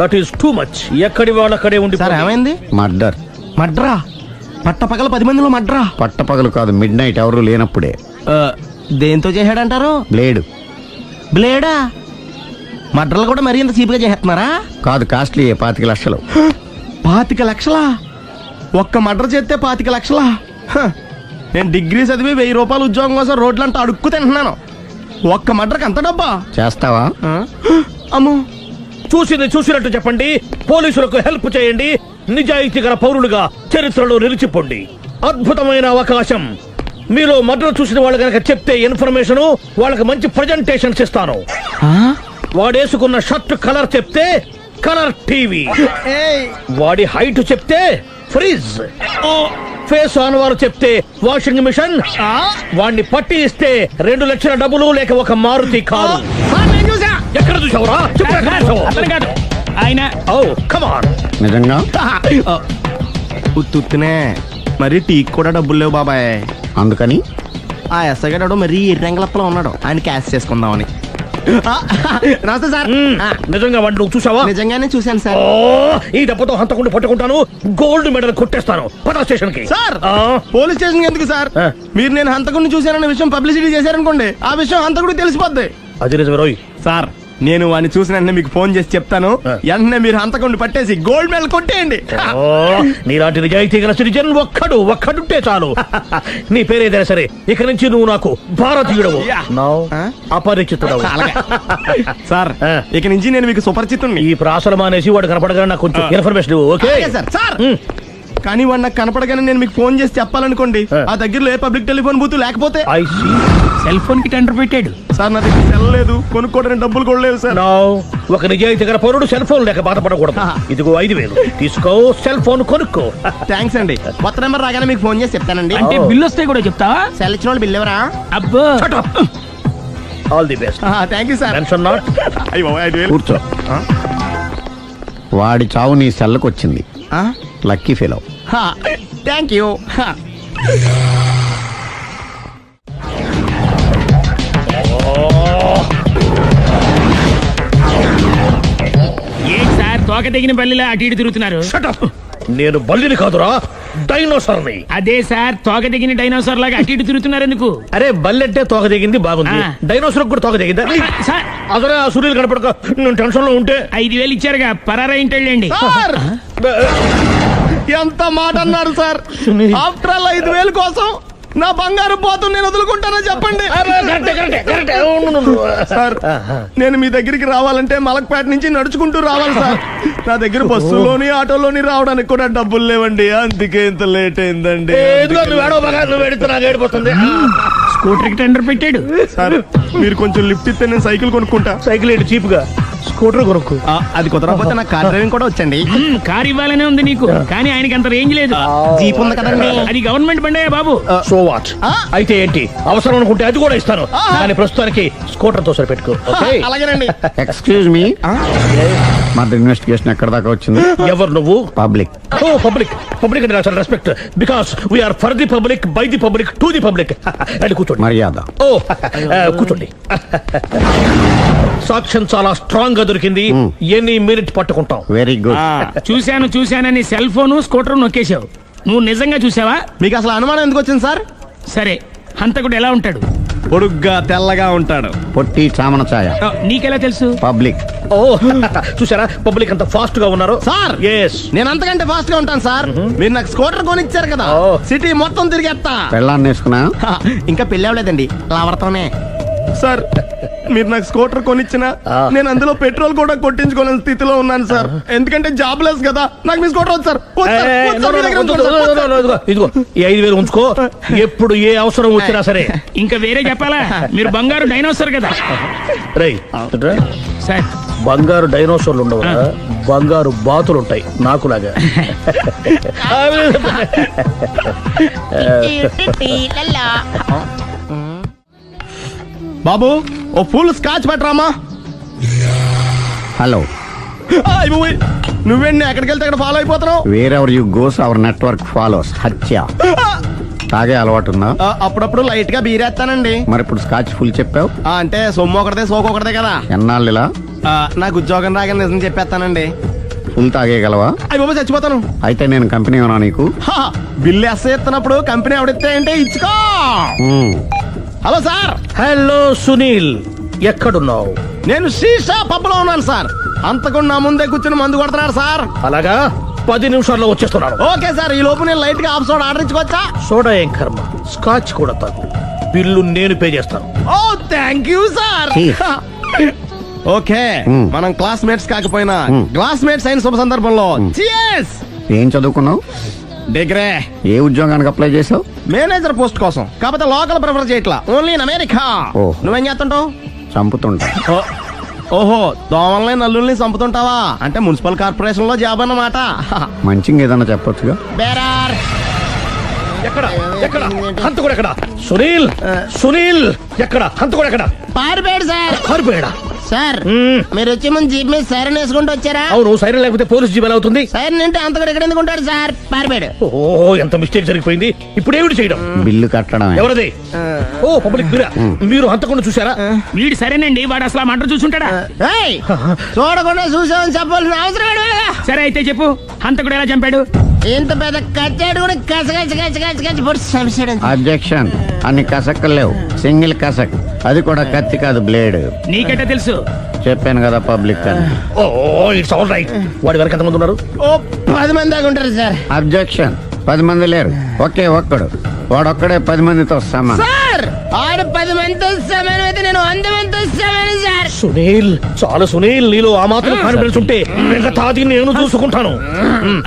That is too much. ఎక్కడి వాళ్ళక్కడే ఉండి. Sir ఏమైంది? మర్డర్. మడ్రా? పట్టపగల 10 మందిలో మడ్రా? పట్టపగలు కాదు, మిడ్ నైట్ ఎవరు లేనప్పుడే. దేంతో చేశాడంటారు? బ్లేడ్. బ్లేడా? మడ్రలు కూడా మరీ ఇంత చీప్గా చేస్తున్నారా? కాదు, కాస్ట్లీ 25 లక్షలు. 25 లక్షలా? ఒక్క మడ్ర చేస్తే 25 లక్షలా? నేను డిగ్రీ చదివి 1000 రూపాయలు ఉద్యోగం కోసం రోడ్లంతా అడుక్కు తింటున్నాను. ఒక్క మడ్రకి అంత డబ్బా? చేస్తావా? అమ్మో. చూసింది చూసినట్టు చెప్పండి. పోలీసులకు హెల్ప్ చేయండి. నిజాయితీ గల పౌరులుగా చరిత్రలో నిలిచిపోండి. అద్భుతమైన అవకాశం. మీలో మర్డర్ చూసిన వాళ్ళు కనుక చెప్తే ఇన్ఫర్మేషన్, వాళ్ళకి మంచి ప్రజెంటేషన్స్ ఇస్తాను. వాడేసుకున్న షర్ట్ కలర్ చెప్తే కలర్ టీవీ, వాడి హైట్ చెప్తే ఫ్రిజ్, ఫేస్ ఆన్ వారు చెప్తే వాషింగ్ మిషన్, వాడిని పట్టి ఇస్తే 2 లక్షల డబ్బులు లేక ఒక మారుతి కారు. ఎక్కడ చూసావురా? ఆయన నిజంగా ఉత్తునే మరి టీకి కూడా డబ్బులు లేవు బాబాయ్. అందుకని ఆ ఎస్ఐ గారు మరీ ఎర్రంగలప్పలో ఉన్నాడు, ఆయన క్యాష్ చేసుకుందామని. నమస్తే సార్. నిజంగా వాడిని నువ్వు చూసావా? నిజంగానే చూశాను సార్. ఈ దెబ్బతో హంతకుండా పట్టుకుంటాను, గోల్డ్ మెడల్ కొట్టేస్తాను. పద స్టేషన్ కి. సార్ పోలీస్ స్టేషన్ ఎందుకు సార్? మీరు నేను హంతకుడిని చూశానన్న విషయం పబ్లిసిటీ చేశారనుకోండి, ఆ విషయం హంతకుడికి తెలిసిపోద్ది. అది నిజమే రోయ్. సార్ నేను వాడిని చూసిన వెంటనే మీకు ఫోన్ చేసి చెప్తాను. వెంటనే మీరు హంతకుడిని పట్టేసి గోల్డ్ మెడల్ కొట్టేయండి. నీలాంటి నిజాయితీ గల సిటిజన్ ఒక్కడుంటే చాలు. నీ పేరేదైనా సరే, ఇక నుంచి నువ్వు నాకు భారతీయుడవు, అపరిచితుడవు. సార్ ఇక నుంచి నేను మీకు సుపరిచితుడిని. ఈ ప్రాసలు మానేసి వాడు కనపడగానే నాకు కొంచెం ఇన్ఫర్మేషన్. Okay sir. కానీ వాడు నాకు కనపడగానే నేను మీకు ఫోన్ చేసి చెప్పాలనుకోండి, ఆ దగ్గరలో ఏ పబ్లిక్ టెలిఫోన్ బూత్ లేకపోతే సెల్ ఫోన్ కి టెండర్ పెట్టాడు. సార్ నా దగ్గర సెల్ లేదు, కొనుక్కోవడానికి డబ్బులు కూడా లేవు సార్. ఒక నిజాయితీ గల పౌరుడు సెల్ ఫోన్ లేక బాధపడకూడదు. ఇదిగో 5000 తీసుకో, సెల్ ఫోన్ కొనుక్కో. థ్యాంక్స్ అండి. కొత్త నెంబర్ రాగానే మీకు ఫోన్ చేసి చెప్తానండి. అంటే బిల్ వస్తే కూడా చెప్తావా? సెల్ ఇచ్చిన వాళ్ళు బిల్ ఎవరా? అబ్బో. All the best. Thank you sir. Tension not. కూర్చో. వాడి చావు నీ సెల్లకు వచ్చింది. Lucky fellow. Thank you. ఏంటి సార్ తోక తెగిన బల్లిలా అటు ఇటు తిరుగుతున్నారు? నేను బల్లిని కాదురా, డైనోసార్ని. అదే సార్, తోక తెగిన డైనోసార్ లాగా అటు ఇటు తిరుగుతున్నారు ఎందుకు? అరే బల్లెట్టే తోక దిగింది బాగుంది, డైనోసార్ కూడా తోక దిగిందా? అసలే ఆ సూర్యులు కనపడక నేను టెన్షన్ లో ఉంటే 5000 ఇచ్చారుగా, పరారా ఇంటండి. ఎంత మాట అన్నారు సార్? ఆఫ్టర్ ఆల్ 5000 కోసం నా బంగారు పోతు నేను వదులుకుంటానని చెప్పండి సార్. నేను మీ దగ్గరికి రావాలంటే మలక్పేట నుంచి నడుచుకుంటూ రావాలి సార్. నా దగ్గర బస్సులోని ఆటోలోని రావడానికి కూడా డబ్బులు లేవండి, అందుకే ఇంత లేట్ అయిందండి. స్కూటర్ కి టెండర్ పెట్టాడు సార్. మీరు కొంచెం లిఫ్ట్ ఇస్తే నేను సైకిల్ కొనుక్కుంటా. సైకిల్ ఏంటి చీప్ గా, స్కూటర్ కొనుక్కు. అది కుదరకపోతే నాకు కార్ డ్రైవింగ్ కూడా వచ్చండి. కార్ ఇవ్వాలనే ఉంది నీకు, కానీ ఆయనకి అంత రేంజ్ లేదు. జీప్ ఉంది కదండి. అది గవర్నమెంట్ బండే బాబు. So what? అయితే ఏంటి, అవసరం అనుకుంటే అది కూడా ఇస్తాను, కానీ ప్రస్తుతానికి స్కూటర్ తో సరిపెట్టుకో. అలాగేనండి. ఎక్స్క్యూజ్ మీ, మర్డర్ ఇన్వెస్టిగేషన్ ఎక్కడ దాకా వచ్చింది? ఎవరు నువ్వు? పబ్లిక్. ఓ పబ్లిక్. పబ్లిక్ అంటే చాలా respect, because we're for the public, by the public, to the public. అది కూర్చోండి. మర్యాద. ఓ కూర్చోండి. సాక్ష్యం చాలా స్ట్రాంగ్ గా దొరికింది, ఎన్ని మినిట్ పట్టుకుంటాం. Very good. చూశానని సెల్ ఫోన్ స్కూటర్ నొక్కేశావు. నువ్వు నిజంగా చూసావా? మీకు అసలు అనుమానం ఎందుకు వచ్చింది సార్? సరే, హంతకుడు ఎలా ఉంటాడు? పొడుగ్గా తెల్లగా ఉంటాడు. పొట్టి చామన ఛాయ. నీకెలా తెలుసు? పబ్లిక్. ఓ చూసారా పబ్లిక్ అంత ఫాస్ట్ గా ఉన్నారు సార్. నేను అంతకంటే ఫాస్ట్ గా ఉంటాను సార్. మీరు నాకు స్కూటర్ కొనిచ్చారు కదా, సిటీ మొత్తం తిరిగేస్తా. పెళ్ళాన్ని వేసుకున్నా? ఇంకా పెళ్ళి అవ్వలేదండి, లావర్తోనే. సార్ మీరు నాకు స్కూటర్ కొనిచ్చినా నేను అందులో పెట్రోల్ కూడా కొట్టించుకోలేని స్థితిలో ఉన్నాను సార్. ఎందుకంటే జాబ్ లెస్ కదా, నాకు మీ స్కూటర్ వద్దు సార్. ఇదిగో ఈ 5000 ఉంచుకో, ఎప్పుడు ఏ అవసరం వచ్చినా సరే. ఇంకా వేరే చెప్పాలా? మీరు బంగారు డైనోసార్ కదా. రై సార్, బంగారు డైనోసార్లు ఉండవు, బంగారు బాతులు ఉంటాయి నాకులాగా. బాబు ఓ ఫుల్ స్కాచ్ పెట్టరామా. హలో. నువ్వేండి ఎక్కడికి వెళ్తే అక్కడ ఫాలో అయిపోతున్నావు? Wherever you goes our network follows. హత్య. తాగే అలవాటు ఉందా? అప్పుడప్పుడు లైట్ గా బీరేస్తానండి. మరి ఇప్పుడు స్కాచ్ ఫుల్ చెప్పావు అంటే సొమ్ము ఒకటిదే సోకు ఒకటిదే కదా. ఎన్నాళ్ళు ఇలా? నాకు ఉద్యోగం రాగానే నిజం చెప్పేస్తానండి. ఫుల్ తాగేయగలవా? అయ్యి బాబా చచ్చిపోతాను. అయితే నేను కంపెనీ ఉన్నా నీకు. హా, బిల్లు ఎస్ఐ ఎత్తినప్పుడు కంపెనీ ఎవడితే అంటే ఇచ్చుకో. మ్మ్. హలో సార్, హలో సునీల్, ఎక్కడున్నావు? నేను శీషా పబ్లో ఉన్నాను సార్. అంతకుండా నా ముందే కూర్చుని మందు కొడుతున్నాడు సార్. అలాగా, 10 నిమిషాల్లో వచ్చేస్తున్నాను. ఓకే సార్, ఈ లోపు నేను లైట్ గా ఆఫ్ సోడా ఆర్డర్ ఇచ్చుకోవచ్చా? సోడా ఏం కర్మ, స్కాచ్ కూడా తాగు. బిల్లు నేను పే చేస్తాను. Oh thank you sir. Cheers. Okay, మనం క్లాస్మేట్స్ కాకపోయినా క్లాస్మేట్స్ అయిన శుభ సందర్భంలో cheers. ఏం చదువుకున్నావు? డిగ్రీ ఏ ఉద్యోగానికి అప్లై చేసావు? మేనేజర్ పోస్ట్ కోసం, కాకపోతే లోకల్ ప్రిఫర్ చేయట్లా, ఓన్లీ ఇన్ అమెరికా. ఓ. నువ్వేం చేస్తుంటావు? చంపుతుంటా. ఓహో, దోమల్ని నల్లుల్ని చంపుతుంటావా? అంటే మున్సిపల్ కార్పొరేషన్ లో జాబ్ అన్నమాట. మంచిగా ఏదన్నా చెప్పొచ్చుగా. బేరార్. ఎక్కడ ఎక్కడ హంతకుడు ఎక్కడ? సునీల్, సునీల్ ఎక్కడ? హంతకుడు ఎక్కడ? పారిపోయాడు సార్. పారిపోయాడా? సార్, మ్మ్. మీరు వచ్చే ముందు జీప్ మీద సైరన్ వేసుకుంటూ వచ్చారా? అవును, సైరన్ లేకపోతే పోలీస్ జీవన్ అవుతుంది. సైరన్ అంటే అంతకుడు ఎక్కడ ఎందుకు ఉంటాడు సార్? పారిపోయాడు. ఓ, ఎంత మిస్టేక్ జరిగిపోయింది. ఇప్పుడు ఏమిటి చేయడం? బిల్లు కట్టడమే. ఎవరది? ఓ, పబ్లిక్ మీరా? మీరు హంతకుండా చూసారా? వీడు సరేనండి, వాడు అసలు ఆ మంట చూసుంటాడా? ఏయ్, చూడకుండా చూసామని చెప్పాల్సిన అవసరం ఏంటి లేదా? సరే అయితే చెప్పు, హంతకుడు ఎలా చంపాడు? ఇంత పెద్ద కచ్చాడు కూడా కచ్చ పొడి సమస్యడు. అబ్జెక్షన్. అన్ని కసక్కలు లేవు, సింగిల్ కసక్. అది కూడా కత్తి కాదు, బ్లేడ్. నీకెట్టా తెలుసు? చెప్పాను కదా పబ్లిక్ అని. ఓ, ఇట్స్ ఆల్ రైట్. వాడి వరకు ఎంతమంది ఉన్నారు? ఓ 10 మంది దాకా ఉంటారు సార్. అబ్జెక్షన్. 10 మంది లేరు, ఒకే ఒక్కడు. వాడొక్కడే 10 మందితో సమానం. సార్, ఆడు 10 మందితో సమానం అయితే నేను 100 మందితో సమానం సార్. సునీల్, చాలు సునీల్, నీలో ఆ మాత్రం కాన్ఫిడెన్స్ ఉంటే మిగతాది నేను చూసుకుంటాను.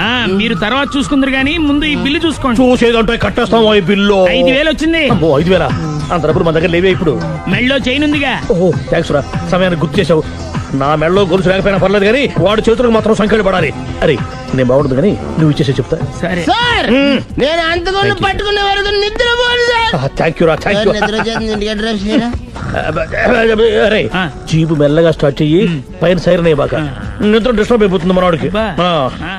ఆ, మీరు తర్వాత చూసుకుందరు గానీ ముందు ఈ బిల్లు చూసుకోండి. చూసేదంటే కట్టేస్తాం ఈ బిల్లు. 5,000 వచ్చింది. అమ్మో, 5,000? అంత డబ్బులు మన దగ్గర లేవే ఇప్పుడు. మెళ్ళో చైన్ ఉందిగా. ఓహో, థ్యాంక్స్ రా, సమయానికి గుర్తు చేసావు. నా మెడలో గొలుసు లేకపోయినా పర్లేదు కానీ వాడి చేతులకు మాత్రం సంఖ్యలు పడాలి. అరే, నేను బాగుంటుంది కానీ నువ్వు ఇచ్చేసే చెప్తా. సరే. సార్, నేను అంతకుండా పట్టుకునే వరకు నిద్రపోను సార్. థ్యాంక్ యూ రా, థ్యాంక్ యూ. నిద్ర చేస్తుంది, ఇంటికి డ్రైవ్ చేయరా? అరే, ఆ. జీపు మెల్లగా స్టార్ట్ చెయ్యి, పైన సైరన్ అయ్యాక నిద్ర డిస్టర్బ్ అయిపోతుంది మనవాడికి. బా. ఆ. ఆ.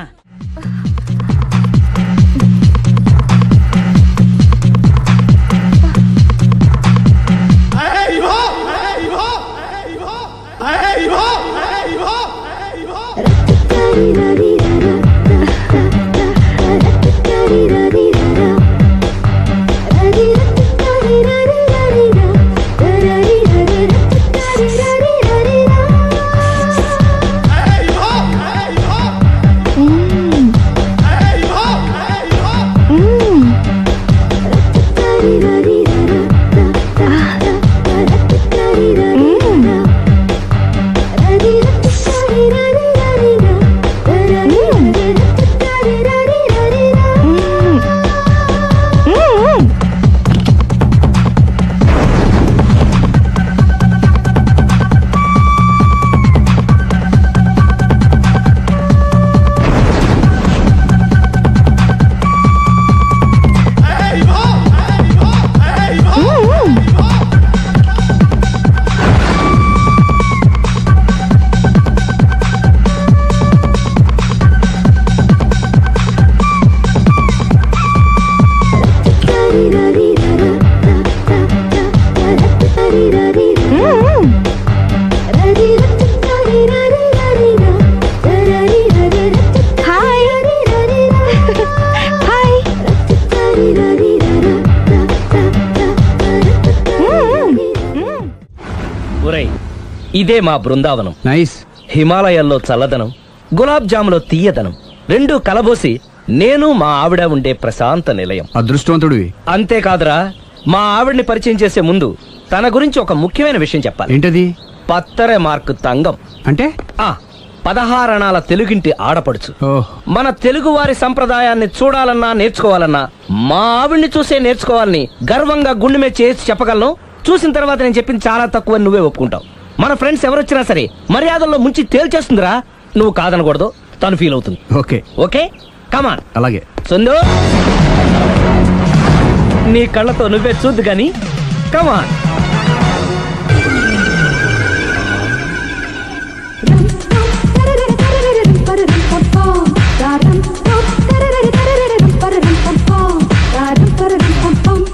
ఇదే మా బృందావనం. నైస్. హిమాలయాల్లో చల్లదనం, గులాబ్ జాములో తీయదనం, రెండూ కలబోసి నేను మా ఆవిడ ఉండే ప్రశాంత నిలయం. అదృష్టవంతుడివి. అంతేకాదురా, మా ఆవిడ్ని పరిచయం చేసే ముందు తన గురించి ఒక ముఖ్యమైన విషయం చెప్పాలి. ఏంటది? పత్తరె మార్కు తంగం అంటే? 16 అణాల తెలుగింటి ఆడపడుచు. ఓహ్. మన తెలుగు వారి సంప్రదాయాన్ని చూడాలన్నా నేర్చుకోవాలన్నా మా ఆవిడ్ని చూసే నేర్చుకోవాలని గర్వంగా గుండె మీద చేసి చెప్పగలను. చూసిన తర్వాత నేను చెప్పింది చాలా తక్కువ, నువ్వే ఒప్పుకుంటావు. మన ఫ్రెండ్స్ ఎవరొచ్చినా సరే మర్యాదల్లో ముంచి తేల్చేస్తుందిరా. నువ్వు కాదనకూడదు, తను ఫీల్ అవుతుంది. ఓకే ఓకే, కమాన్. అలాగే. సందు, నీ కళ్ళతో నువ్వే చూద్దు గాని, కమాన్.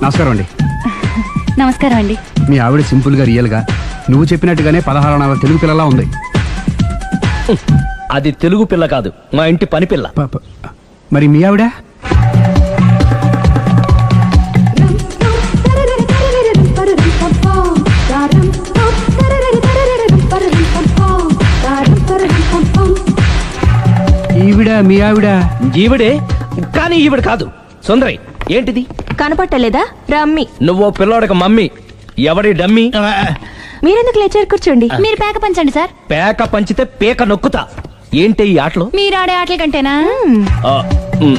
నమస్కారం అండి. నమస్కారం అండి. మీ ఆవిడ సింపుల్ గా రియల్ గా నువ్వు చెప్పినట్టుగానే 16 అణాల తెలుగు పిల్లలా ఉంది. అది తెలుగు పిల్ల కాదు, మా ఇంటి పని పిల్ల. మరి మీ ఆవిడ? ఈవిడ మీ ఆవిడ? ఈవిడే, కానీ ఈవిడ కాదు. సుందరి, ఏంటిది? కనపట్టలేదా? రమ్మి. నువ్వు పిల్లోడక మమ్మీ. ఎవడి డమ్మీ? మీరెందుకు లేచారు? కూర్చోండి. మీరు పేక పంచండి సార్. పేక పంచితే పేక నొక్కుతా. ఏంటి ఈ ఆటలు? మీరు ఆడే ఆటల కంటేనా? ఆ, ఉమ్.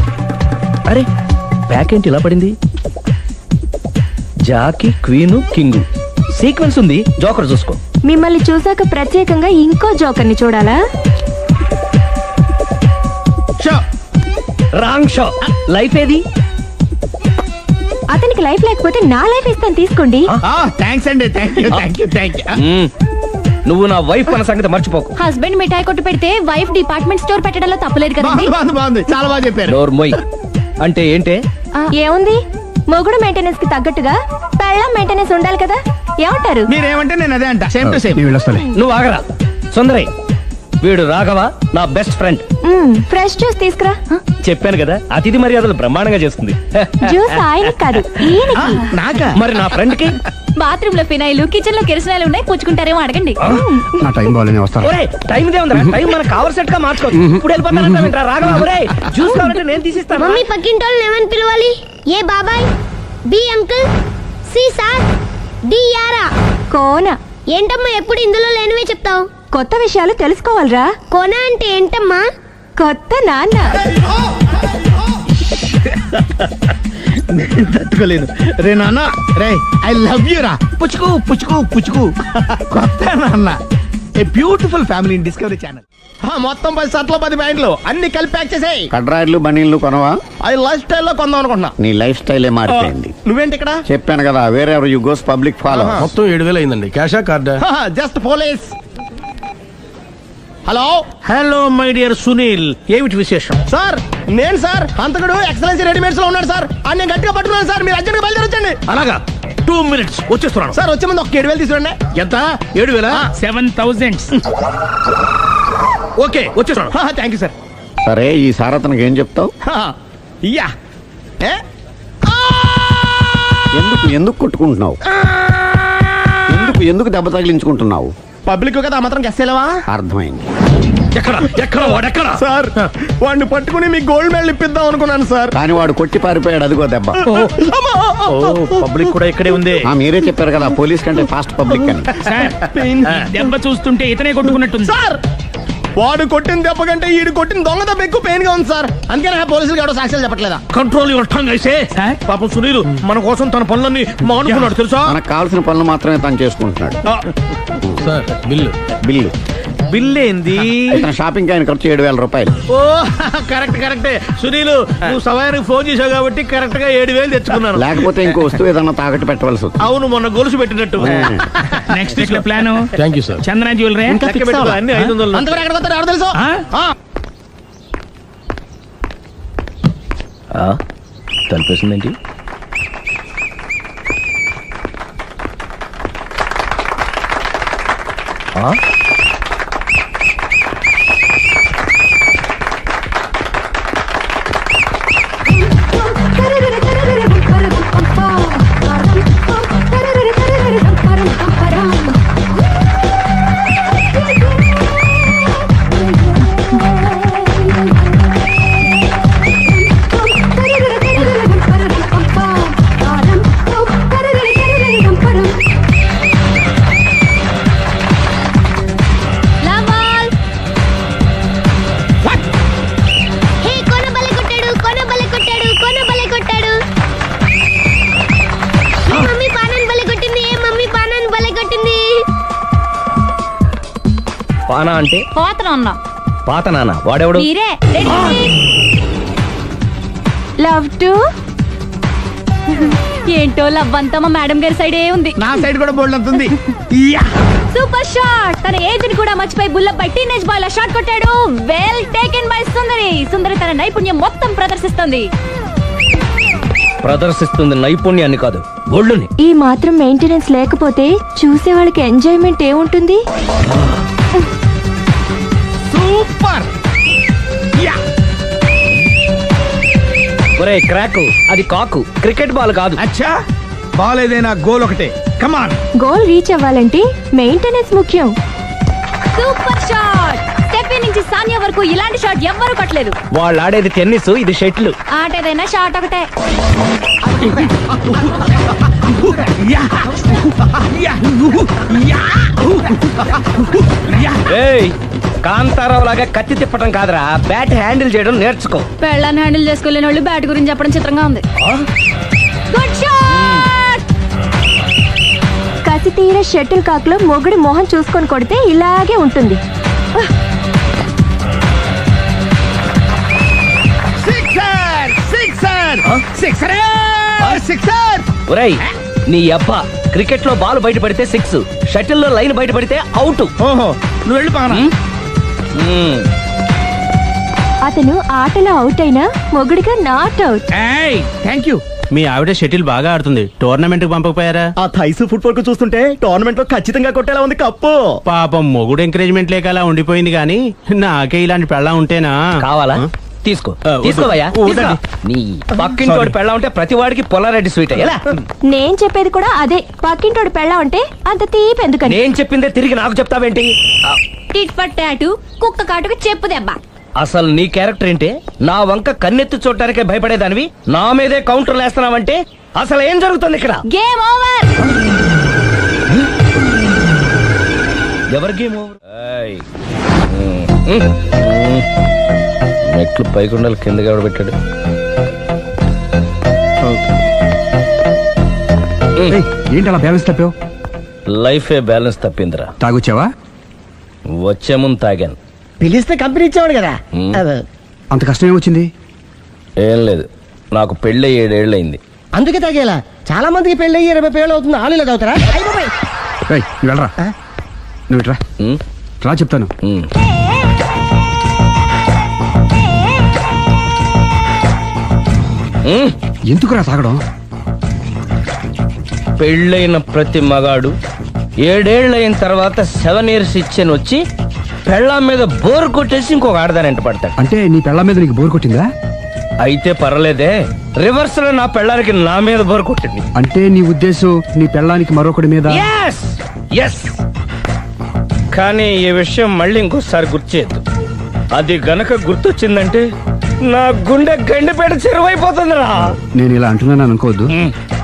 అరే, పేక ఏంటి ఇలా పడింది? జాకి, క్వీను, కింగు సీక్వెన్స్ ఉంది. జోకర్ చూసుకో. మిమ్మల్ని చూసాక ప్రత్యేకంగా ఇంకో జోకర్ని చూడాలా? Wrong show. లైఫ్ ఏది? అతనికి లైఫ్ లేకపోతే నా లైఫ్ ఇస్తాను, తీసుకోండి. థ్యాంక్స్ అండి. Thank you. ఉమ్. నువ్వు నా వైఫ్ అన్న సంగతి మర్చిపోకు. హస్బెండ్ మిఠాయి కొట్టు పెడితే వైఫ్ డిపార్ట్మెంట్ స్టోర్ పెట్టడంలో తప్పలేదు కదండి. బాగుంది, చాలా బాగా చెప్పారు. డోర్ మొయ్. అంటే ఏంటే? ఏముంది, మొగుడు మెయింటెనెన్స్ కి తగ్గట్టుగా పెళ్ళం మెయింటెనెన్స్ ఉండాలి కదా. ఏమంటారు? మీరేమంటే నేను అదే అంట. Same to same. నువ్వు ఆగరా. సుందరి, వీడు రాఘవ, నా బెస్ట్ ఫ్రెండ్. ఫ్రెష్ జ్యూస్ తీసుకురా. చెప్పాను కదా, అతిథి మర్యాదలు బ్రహ్మాండంగా చేస్తుంది. జ్యూస్ ఆయనకి కాదు, ఈయనకి. నాకా? మరి నా ఫ్రెండ్ కి? బాత్రూమ్ లో ఫినాయిల్, కిచెన్ లో కిరసనాయిలు ఉన్నాయి, పుచ్చుకుంటారేమో అడగండి. నా టైం బాగాలేని వస్తాను. ఒరే, టైం దే ఉందిరా. టైం మనకు కవర్ సెట్ గా మార్చుకోవచ్చు. ఇప్పుడు వెళ్ళిపోతానంటా రాఘవ. ఒరే, జ్యూస్ కావాలంటే నేను తీసిస్తాను. మమ్మీ పక్కింటోళ్ళని ఏమని పిలవాలి? ఏ బాబాయ్, B uncle, C sir, D యారా. కోన. ఏంటమ్మా ఎప్పుడు ఇందులో లేనివే చెప్తావు? కొత్త విషయాలు తెలుసుకోవాలిరా. కోన అంటే ఏంటమ్మా? కొత్త నాన్న. తట్టుకోలేను రే నాన్న. రే, ఐ లవ్ యూ రా. పుచ్చుకు పుచ్చుకు పుచ్చుకు. కొత్త నాన్న. A beautiful family in discovery channel. మొత్తం 10 షర్ట్లు 10 ప్యాంట్లు అన్ని కలిపి ప్యాక్ చేసేయ్. కడ్రాయిడ్లు బనీళ్లు కొనవా? అది లైఫ్ స్టైల్లో కొందాం అనుకుంటున్నా. నీ లైఫ్ స్టైలే మారిపోయింది. నువ్వేంటి ఇక్కడ? చెప్పాను కదా, వేరే యు గోస్ పబ్లిక్ ఫాలో. మొత్తం 7,000 అయిందండి. క్యాషా కార్డా? Just police. Hello hello my dear Sunil, ఏమిటి విశేషం? సార్, నేను సార్ అంతకుడు ఎక్సలెన్సీ రెడీమేడ్స్ లో ఉన్నాడు సార్. అని నేను గట్టిగా పట్టుకున్నాను సార్. మీరు అర్జెంట్గా బయలుదేరొచ్చండి. అలాగా, 2 minutes వచ్చేస్తున్నాను. సార్ వచ్చే ముందు ఒక 7,000 తీసుకురండి. ఎంత? 7,000? 7,000. ఓకే, వచ్చేస్తున్నాను. Thank you sir. సరే, ఈ సార్ అతనికి ఏం చెప్తావు? ఇయ్యా. ఏ? ఎందుకు కొట్టుకుంటున్నావు? ఎందుకు దెబ్బ తగిలించుకుంటున్నావు? పబ్లిక్ కదా, ఆ మాత్రం గెస్సేలేవా? అర్థమైంది. ఎక్కడ వాడెక్కడ? సార్, వాడిని పట్టుకుని మీ గోల్డ్ మెడల్ ఇప్పిద్దాం అనుకున్నాను సార్. కానీ వాడు కొట్టి పారిపోయాడు. అదిగో దెబ్బ. పబ్లిక్ కూడా ఇక్కడే ఉంది. మీరే చెప్పారు కదా, పోలీస్ కంటే ఫాస్ట్ పబ్లిక్ అని. సార్, దెబ్బ చూస్తుంటే ఇతనే కొట్టుకున్నట్టుంది. సార్, వాడు కొట్టిన దెబ్బ కంటే ఈడు కొట్టిన దొంగ దెబ్బ ఎక్కువ పెయిన్ గా ఉంది సార్. అందుకని పోలీసులు ఎవడో సాక్ష్యాలు చెప్పట్లేదా? కంట్రోల్ యువర్ టంగ్ అయితే. సార్? పాపం సునీల్ మన కోసం తన పనులన్నీ మానుకున్నాడు తెలుసా? మనకు కావాల్సిన పనులు మాత్రమే తను చేసుకుంటున్నాడు. Sir, bill. బిల్లు బిల్ ఏంది? ఇతను షాపింగ్ ఆయన ఖర్చు 7,000 రూపాయలు. ఓ కరెక్టే సునీల్, నువ్వు సమయానికి ఫోన్ చేసావు కాబట్టి కరెక్ట్ గా 7,000 తెచ్చుకున్నాను. లేకపోతే ఇంకో వస్తువు ఏదన్నా తాకట్టు పెట్టవలసి వస్తుంది. అవును, మొన్న గొలుసు పెట్టినట్టు. నెక్స్ట్ వీక్ లో plan thank you sir. Chandana jewellery. లెక్క పెట్టుకో, అన్ని 500. అంతవరకు ఎక్కడ పోతారు ఎవరు తెలుసు? తలిపేసిందేంటి? హే, కోన బలే కొట్టాడు, కోన బలే కొట్టాడు, కోన బలే కొట్టాడు. ఏ మమ్మీ పానాన్ని బలే కొట్టింది, ఏ మమ్మీ పానాన్ని బలే కొట్టింది. పానా అంటే పోతనన్న. పాత నాన్న. వాడెవడు? మీరే. Love to. ఏంటో లవ్ అంతా మా మేడం గారి సైడే ఉంది. నా సైడ్ కూడా బోల్డ్ అంతుంది. Super shot. తన ఏజ్ ని కూడా మర్చిపోయి బుల్లపై టీనేజ్ బాయ్ లా షాట్ కొట్టాడు. Well taken by Sundari. Sundari తన నైపుణ్యం మొత్తం ప్రదర్శిస్తుంది. ప్రదర్శిస్తుంది నైపుణ్యాన్ని కాదు, ఒళ్ళుని. ఈ మాత్రం మెయింటెనెన్స్ లేకపోతే చూసే వాళ్ళకి ఎంజాయ్మెంట్ ఏముంటుంది? సూపర్. సూపర్ యా ఒరే క్రాకు అది కాకు క్రికెట్ బాల్ కాదు. అచ్చా బాల్ ఏదైనా గోల్ ఒకటే కమాన్. గోల్ రీచ్ అవ్వాలంటే మెయింటెనెన్స్ ముఖ్యం. Super shot. స్టెఫీ నుంచి సానియా వరకు ఇలాంటి షాట్ ఎవ్వరూ కొట్టలేదు. వాళ్ళు ఆడేది టెన్నిస్, ఇది షటిల్. ఆట ఏదైనా షాట్ ఒకటే. యా యా యా ఏయ్ కాంతారావు లాగా కత్తి తిప్పటం కాదురా, బ్యాట్ హ్యాండిల్ చేయడం నేర్చుకో. పెళ్ళాన్ని హ్యాండిల్ చేసుకోలేని వాళ్ళు బ్యాట్ గురించి చెప్పడం చిత్రంగా ఉంది. Good shot. కసి తీర షటిల్ కాక్ లో మొగుడి మొహం చూసుకొని కొడితే ఇలాగే ఉంటుంది. Sixer sixer sixer sixer. ఒరేయ్ నీ అబ్బా క్రికెట్ లో బాల్ బయట పడితే 6, షటిల్ లో లైన్ బయట పడితే అవుట్. ఓహో నువ్వు వెళ్ళి పానా. అతను ఆటలో అవుట్ అయినా మొగుడిగా నాట్ అవుట్. ఏయ్ థ్యాంక్ యూ. మీ ఆవిడ షటిల్ బాగా ఆడుతుంది, టోర్నమెంట్ కి పంపకపోయారా? ఆ థైస్ ఫుట్బాల్ కు చూస్తుంటే టోర్నమెంట్ లో ఖచ్చితంగా కొట్టేలా ఉంది కప్పు. పాపం మొగుడు ఎంకరేజ్మెంట్ లేక అలా ఉండిపోయింది కానీ నాకే ఇలాంటి పెళ్ళా ఉంటేనా. కావాలా తీసుకో వద్దు. తీసుకోవయ్యా వద్దండి. నీ పక్కింటోడు పెళ్ళ ఉంటే ప్రతి వాడికి పొలారెడ్డి స్వీట్ ఎలా? నేను చెప్పేది కూడా అదే. పక్కింటోడు పెళ్ళా ఉంటే అంత తీపి ఎందుకని. నేను చెప్పిందే తిరిగి నాకు చెప్తావేంటి? టిట్ ఫర్ టాటూ, కుక్క కాటుకు చెప్పు దెబ్బ. అసలు నీ క్యారెక్టర్ ఏంటి? నా వంక కన్నెత్తి చూడటానికే భయపడేదానివి నా మీదే కౌంటర్లు వేస్తున్నావంటే అసలు ఏం జరుగుతుంది ఇక్కడ? Game over. ఎవరి గేమ్ ఓవర్? మెట్లు పైకుండలు కిందకి ఎవడ పెట్టాడు? ఏంటి అలా బ్యాలెన్స్ తప్పావు? లైఫే బ్యాలెన్స్ తప్పిందిరా. తాగొచ్చావా? వచ్చే ముందు తాగాను. పిలిస్తే కంపెనీ ఇచ్చేవాడు కదా. అంత కష్టం ఏమొచ్చింది? ఏం లేదు, నాకు పెళ్ళి 7 ఏళ్ళు అయింది. అందుకే తాగేలా. చాలా మందికి పెళ్ళి 20 ఏళ్ళు అవుతుంది. ఆలు ఇలా తాగుతారా? రేయ్, నువ్వు వెళ్ళరా. నువ్వు ఇట్రా ఉమ్, రా చెప్తాను. ఉమ్. ఉమ్, ఎందుకురా తాగడం? పెళ్ళైన ప్రతి మగాడు 7 ఏళ్ళు అయిన తర్వాత 7 ఇయర్స్ ఇచ్చాను వచ్చి పెళ్ళాం మీద బోర్ కొట్టేసి ఇంకొక ఆడదాని పడతాడు. అంటే నీ పెళ్ళ మీద నీకు బోర్ కొట్టిందా? అయితే పర్లేదే, రివర్స్ లో నా పెళ్ళానికి నా మీద బోర్ కొట్టింది. అంటే నీ ఉద్దేశం నీ పెళ్ళానికి మరొకటి మీద? Yes! Yes! కానీ ఈ విషయం మళ్ళీ ఇంకోసారి గుర్తు చేయొద్దు. అది గనక గుర్తొచ్చిందంటే నా గుండె గండిపేట చెరువైపోతుందిరా. నేను ఇలా అంటున్నాను అనుకోవద్దు.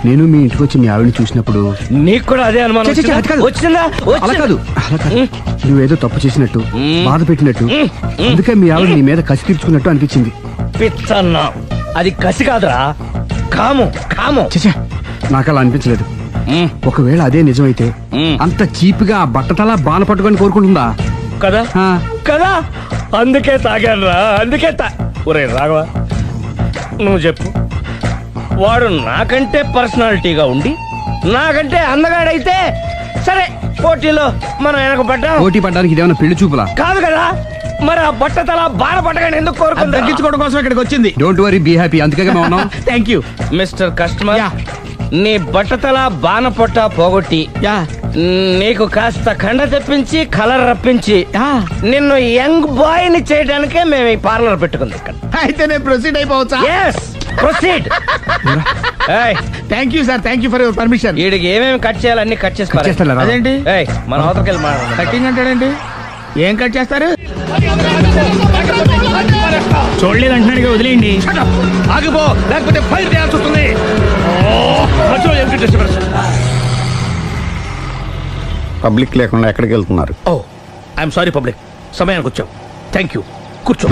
నేను మీ ఇంటికి వచ్చి మీ ఆవిడని చూసినప్పుడు నీకు కూడా అదే అనుమానం ఛీ, ఛీ, అది కాదు. వచ్చిందా? అలా కాదు, అలా కాదు. నువ్వేదో తప్పు చేసినట్టు, బాధ పెట్టినట్టు, అందుకే మీ ఆవిడ నీ మీద కసి తీర్చుకున్నట్టు అనిపించింది. పిచ్చన్నా, అది కసి కాదురా, కాము కాము. చచ్చా, నాకు అలా అనిపించలేదు. మ్, ఒకవేళ అదే నిజమైతే అంత చీప్ గా బట్టతలా బాన పట్టుకొని కోరుకుంటుందా? కదా ఆ, కదా, అందుకే తాగాను రా, అందుకే ఒరే రాఘవ, నువ్వు చెప్పు, వాడు నాకంటే పర్సనాలిటీగా ఉండి నాకంటే అందగాడైతే సరే, పోటీలో మనం వెనకబడ్డా పోటీ పడ్డానికి ఇదేమన్నా పెళ్లి చూపులా? కాదు కదా, మరి ఆ బట్టతల బాధ పట్టగానే ఎందుకు అది కోరుకుంటా? తగ్గించుకోవడం కోసం ఇక్కడికి వచ్చింది. Don't worry, be happy. అందుకే మేము ఉన్నాం. Thank you. Mister customer, yeah. నీ బట్టతల బాన పొట్ట పోగొట్టి యా నీకు కాస్త కండ తెప్పించి కలర్ రప్పించి యా. నిన్ను యంగ్ బాయ్ ని చేయడానికే మేము ఈ పార్లర్ పెట్టుకుంది ఇక్కడ. అయితే నేను ప్రొసీడ్ అయిపోవచ్చా? Yes, proceed. Thank you sir, thank you for your permission. వీడికి ఏమేమి కట్ చేయాలి అన్ని కట్ చేసి పారేయ్. చేస్తారా? అదేంటి ఏయ్, మన అవతలకి వెళ్ళి మాట్లాడదాం. కటింగ్ అంటాడండి? ఏం కట్ చేస్తారు? చూడలేదు అంటున్నాడు, వదిలేయండి. ఆగిపో, లేకపోతే ఫైర్ చేయాల్సి వస్తుంది. మధ్యలో ఏమిటి disturbance? పబ్లిక్ లేకుండా ఎక్కడికి వెళ్తున్నారు? ఓ, ఐఎమ్ సారీ పబ్లిక్, సమయానికి వచ్చాం. థ్యాంక్ యూ, కూర్చో.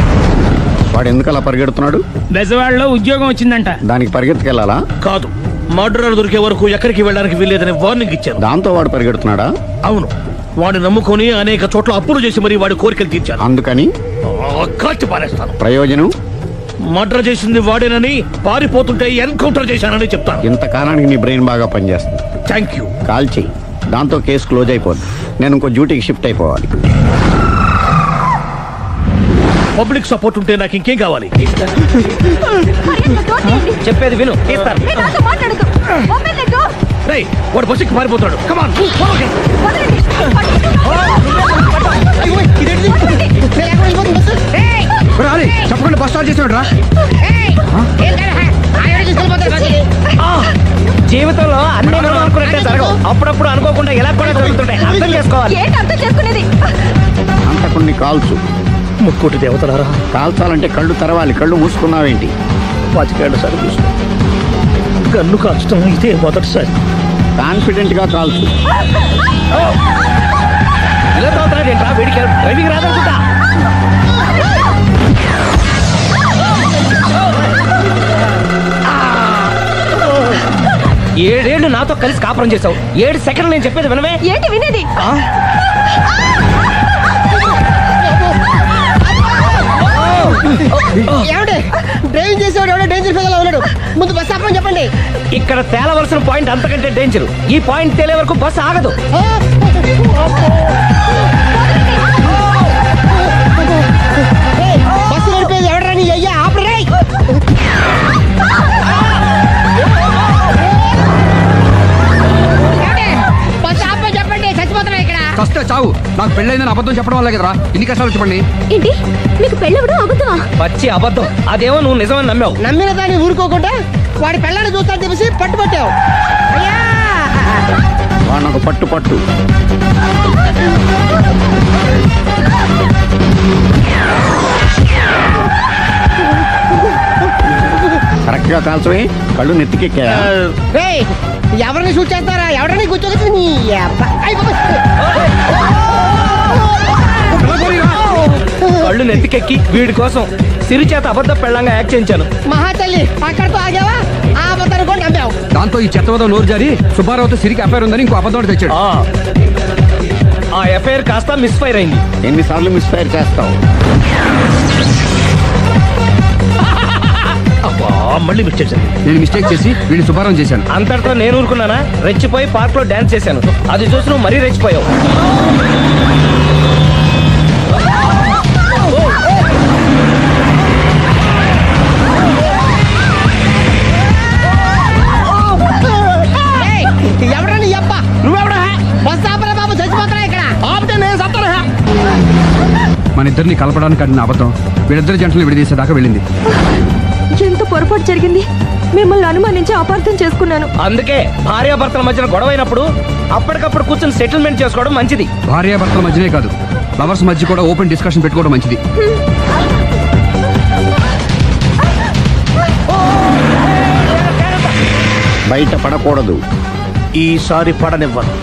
వాడు ఎందుకు అలా పరిగెడుతున్నాడు? బెజవాడలో ఉద్యోగం వచ్చిందంట. దానికి పరిగెత్తుకెళ్ళాలా? కాదు, మర్డరర్ దొరికే వరకు ఎక్కడికి వెళ్ళడానికి వీల్లేదని వార్నింగ్ ఇచ్చాను. దాంతో వాడు పరిగెడుతున్నాడా? అవును, వాడిని నమ్ముకొని అనేక చోట్ల అప్పులు చేసి మరి వాడి కోరికలు తీర్చాను. అందుకని కాల్చి పారేస్తాను. ప్రయోజనం? మర్డర్ చేసింది వాడేనని, పారిపోతుంటే ఎన్కౌంటర్ చేశానని చెప్తాను. ఇంతకాలానికి నీ బ్రెయిన్ బాగా పనిచేస్తుంది. Thank you. కాల్ చెయ్యి, దాంతో కేసు క్లోజ్ అయిపోద్ది. నేను ఇంకో డ్యూటీకి షిఫ్ట్ అయిపోవాలి. పబ్లిక్ సపోర్ట్ ఉంటే నాకు ఇంకేం కావాలి? చెప్పేది విను, తీస్తాను. రేయ్, వాడు బస్సుకి పారిపోతాడు. కమాన్, రాలే చెప్పకుండా బస్ స్టార్ట్ చేసాడు రా. జీవితంలో అన్ని మనం అనుకున్నట్టే జరగవు. అప్పుడప్పుడు అనుకోకుండా ఎలా కూడా జరుగుతుంటాయి. అర్థం చేసుకోవాలి. ఏంటి అర్థం చేసుకునేది? అంతకుణ్ణి కాల్చు. ముక్కోటి దేవతలారా, కాల్చాలంటే కళ్ళు తెరవాలి. కళ్ళు మూసుకున్నావేంటి? 25 సార్లు చూసుకో. గన్ను కాల్చడం ఇదే మొదటిసారి. కాన్ఫిడెంట్ గా కాల్చు. ఇలా తోతున్నాడు ఏంట్రా? వీడికి డ్రైవింగ్ రాదనుకుంటా. ఏడేళ్లు నాతో కలిసి కాపురం చేసావు. 7 సెకండ్లు నేను చెప్పేది వినవే. ఏంటి వినేది? డ్రైవింగ్ చేసేవాడు ఎవడో డేంజర్ ఫీల్ ఉన్నాడు. ముందు బస్ ఆపమని చెప్పండి. ఇక్కడ తేలవలసిన పాయింట్ అంతకంటే డేంజర్. ఈ పాయింట్ తేలే వరకు బస్సు ఆగదు. బస్సు నడిపేది ఎవడరా నీ అయ్యా? ఆపరే. బస్ ఆపమని చెప్పండి. చచ్చిపోతున్నా ఇక్కడ. ఫస్ట్ చావు. నాకు పెళ్ళైందని అబద్ధం చెప్పడం వల్ల కదరా ఇన్ని కష్టాలు చెప్పండి. ఏంటి మీకు పెళ్ళవడం అబద్ధమా? పచ్చి అబద్ధం. అదేమో నువ్వు నిజమని నమ్మావు. నమ్మిన దాన్ని ఊరుకోకుండా వాడి పెళ్ళాన్ని చూస్తాను తెలిసి పట్టుబట్టావు. అయ్యా వాడినొక పట్టు పట్టు. కరెక్ట్ గా కాల్చవే. కళ్ళు నెత్తికెక్కా. రేయ్, ఎవరిని షూట్ చేస్తారా? ఎవరిని కూర్చోవచ్చు నీ అబ్బా. అయ్ బాబోయ్. కళ్ళు నెత్తికెక్కి వీడి కోసం సిరి చేత అబద్ధ పెళ్ళంగా యాక్ట్ చేయించాను. మహాతల్లి అక్కడితో ఆగావా? ఆ అబద్ధాన్ని కూడా నమ్మావు. దాంతో ఈ చెత్తవదో నోరు జారి సుబ్బారావుతో సిరికి అఫైర్ ఉందని ఇంకో అబద్ధం తెచ్చాడు. ఆ ఎఫ్ఐఆర్ కాస్త మిస్ఫైర్ అయింది. ఎన్నిసార్లు మిస్ఫైర్ చేస్తావు? అబ్బా, మళ్ళీ మిస్ చేశాను. నేను మిస్టేక్ చేసి వీడిని శుభారం చేశాను. అంతటితో నేను ఊరుకున్నానా? రెచ్చిపోయి పార్క్ లో డాన్స్ చేశాను. అది చూసి నువ్వు మరీ రెచ్చిపోయావు. ఎవరా నీ అబ్బా? నువ్వెవడా? బస్ ఆపరా బాబు, చచ్చిపోతారా ఇక్కడ. ఆపితే నేను సత్తారా? మన ఇద్దరిని కలపడానికి అడిగిన అబద్ధం వీళ్ళిద్దరి జంటలు విడదీసేదాకా వెళ్ళింది. ఎంత పొరపాటు జరిగింది. మిమ్మల్ని అనుమానించి అపార్థం చేసుకున్నాను. అందుకే భార్యాభర్తల మధ్యన గొడవ అయినప్పుడు అప్పటికప్పుడు కూర్చొని సెటిల్మెంట్ చేసుకోవడం మంచిది. భార్యాభర్తల మధ్యనే కాదు, లవర్స్ మధ్య కూడా ఓపెన్ డిస్కషన్ పెట్టుకోవడం మంచిది. బయట పడకూడదు. ఈసారి పడనివ్వను.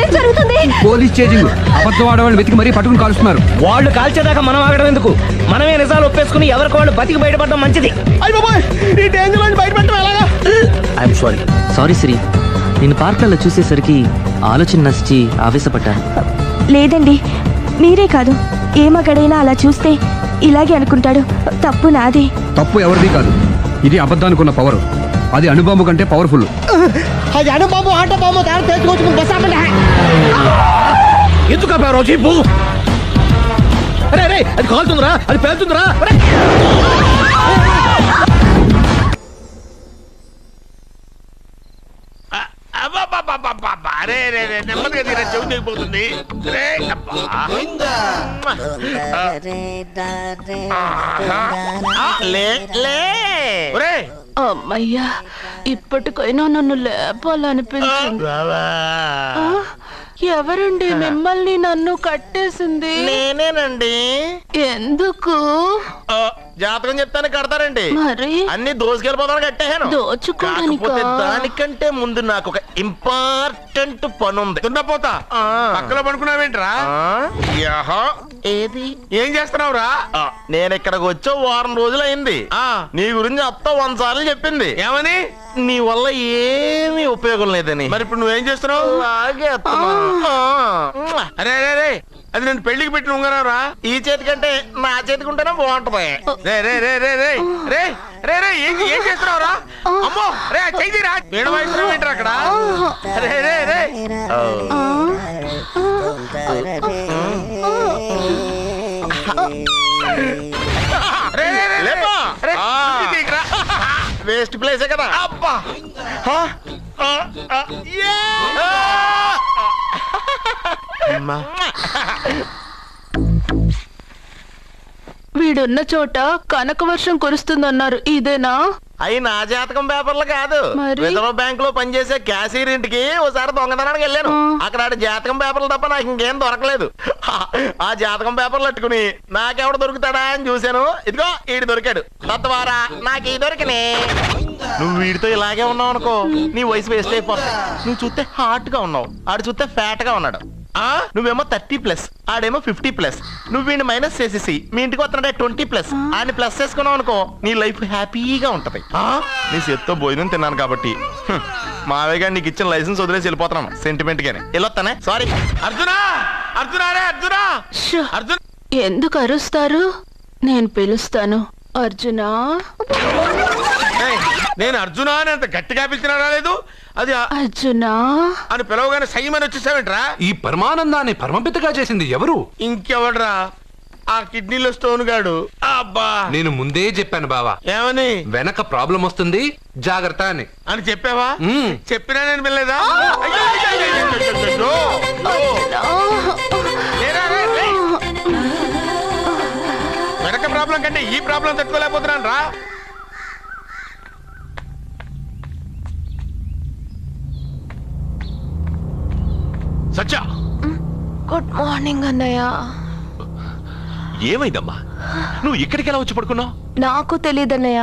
ఏం జరుగుతుంది? Police chasing. అబద్ధం ఆడవాళ్ళు వెతికి మరీ పట్టుకుని కాలుస్తున్నారు. వాళ్ళు కాల్చేదాకా మనం ఆగడం ఎందుకు? మనమే నిజాలు ఒప్పేసుకుని ఎవరికి వాళ్ళు బతికి బయటపడడం మంచిది. అయ్య బాబోయ్, ఈ డేంజర్ నుంచి బయటపెట్టడం ఎలాగా? I'm sorry. సారీ శ్రీ, నేను పార్కులలో చూసేసరికి ఆలోచన నచ్చి ఆవేశపడ్డాను. లేదండి, మీరే కాదు, ఏ మగాడైనా అలా చూస్తే ఇలాగే అనుకుంటాడు. తప్పు నాదే. తప్పు ఎవరిది కాదు. ఇది అబద్ధానికున్న పవర్. అది అణుబాంబు కంటే పవర్ఫుల్. అది అణుబాంబు ఆటో బాంబు తయారు తెచ్చుకోవచ్చు. బస్ ఆపండి. ఎందుకు ఆపారో చెప్పు. అరే అరే, అది కాలుతుందిరా, అది పేలుతుందిరా. నెమ్మదిగా తీరా, చెవి దిగిపోతుంది. అమ్మయ్యా, ఇప్పటికైనా నన్ను లేపాలనిపించింది. ఎవరండి మిమ్మల్ని నన్ను కట్టేసింది? నేనేనండి. ఎందుకు? జాతకం చెప్తాను కడతారండి. మరి అన్ని దోసుకెళ్ళిపోతాను కట్టేహాను. దోచుకోవడానికా? దానికంటే ముందు నాకు ఒక ఇంపార్టెంట్ పని ఉంది. దున్నపోతా పక్కలో పడుకున్నావేంట్రా? ఏది ఏం చేస్తున్నావురా? నేను ఇక్కడికి వచ్చే వారం రోజులు అయింది. నీ గురించి అత్త 100 సార్లు చెప్పింది. ఏమని? నీ వల్ల ఏమీ ఉపయోగం లేదని. మరి ఇప్పుడు నువ్వేం చేస్తున్నావు? అరే అరే, అది నేను పెళ్లికి పెట్టిన ఉంగరారా. ఈ చేతి కంటే నా చేతికి ఉంటేనే బాగుంటది. రే రే రే రే రే రే రే రే ఏం చేస్తున్నావురా? అమ్మో రే, చేయిరా. వేడు వయసు ఏంట్రా అక్కడ? రే రే రే వేస్ట్ ప్లేసే కదా. అబ్బా అబ్బా ఆ, ఆ, ఆ, యే! ఆ! అమ్మా. వీడున్న చోట కనక వర్షం కురుస్తుందన్నారు ఇదేనా? అయి నా జాతకం పేపర్లు కాదు. మరి? రిజర్వ్ బ్యాంక్ లో పనిచేసే క్యాషియర్ ఇంటికి ఓసారి దొంగతనానికి వెళ్ళాను. అక్కడ ఆడి జాతకం పేపర్లు తప్ప నాకు ఇంకేం దొరకలేదు. ఆ జాతకం పేపర్లు పెట్టుకుని నాకెవడు దొరుకుతాడా అని చూశాను. ఇదిగో ఈడు దొరికాడు. తద్వారా నాకు ఈ దొరికినే. నువ్వు వీడితో ఇలాగే ఉన్నావు అనుకో, నీ వయసు వేస్ట్ అయిపోతుంది. నువ్వు చూస్తే హాట్ గా ఉన్నావు, ఆడు చూస్తే ఫ్యాట్ గా ఉన్నాడు. నువ్వేమో 30+, ఆడేమో 50+. నువ్వు వీడిని మైనస్ చేసేసి మీ ఇంటికి వస్తున్నాడే 20+, ఆయన ప్లస్ చేసుకున్నావు అనుకో, నీ లైఫ్ హ్యాపీగా ఉంటది. నీ చేత్తో భోజనం తిన్నాను కాబట్టి మావయ్య గారు నీకు ఇచ్చిన లైసెన్స్ వదిలేసి వెళ్ళిపోతున్నాను సెంటిమెంట్ గానే. వెళ్ళొస్తానే. సారీ. అర్జునా, అర్జునా రే అర్జునా, షో! అర్జున్. ఎందుకు అరుస్తారు? నేను పిలుస్తాను. అర్జునా, ఏయ్, నేను అర్జునా అని అంత గట్టిగా పిలిచినా రాలేదు. అది అర్జునా అని పిలవగానే సైమని వచ్చేసావేంట్రా? ఈ పరమానందాన్ని పరమపితగా చేసింది ఎవరు? ఇంకెవడ్రా? ఆ కిడ్నీలో స్టోన్ గాడు. అబ్బా, నేను ముందే చెప్పాను బావా, ఏమని? వెనక ప్రాబ్లం వస్తుంది, జాగ్రత్త అని. అని చెప్పావా? చెప్పినా నేను వెళ్ళలేదా? వెనక ప్రాబ్లం కంటే ఈ ప్రాబ్లం తట్టుకోలేకపోతున్నాను రా. సత్య, గుడ్ మార్నింగ్ అన్నయ్య. ఏమైందమ్మా? నువ్వు ఇక్కడికి ఎలా వచ్చి పడుకున్నావు? నాకు తెలియదన్నయ్య.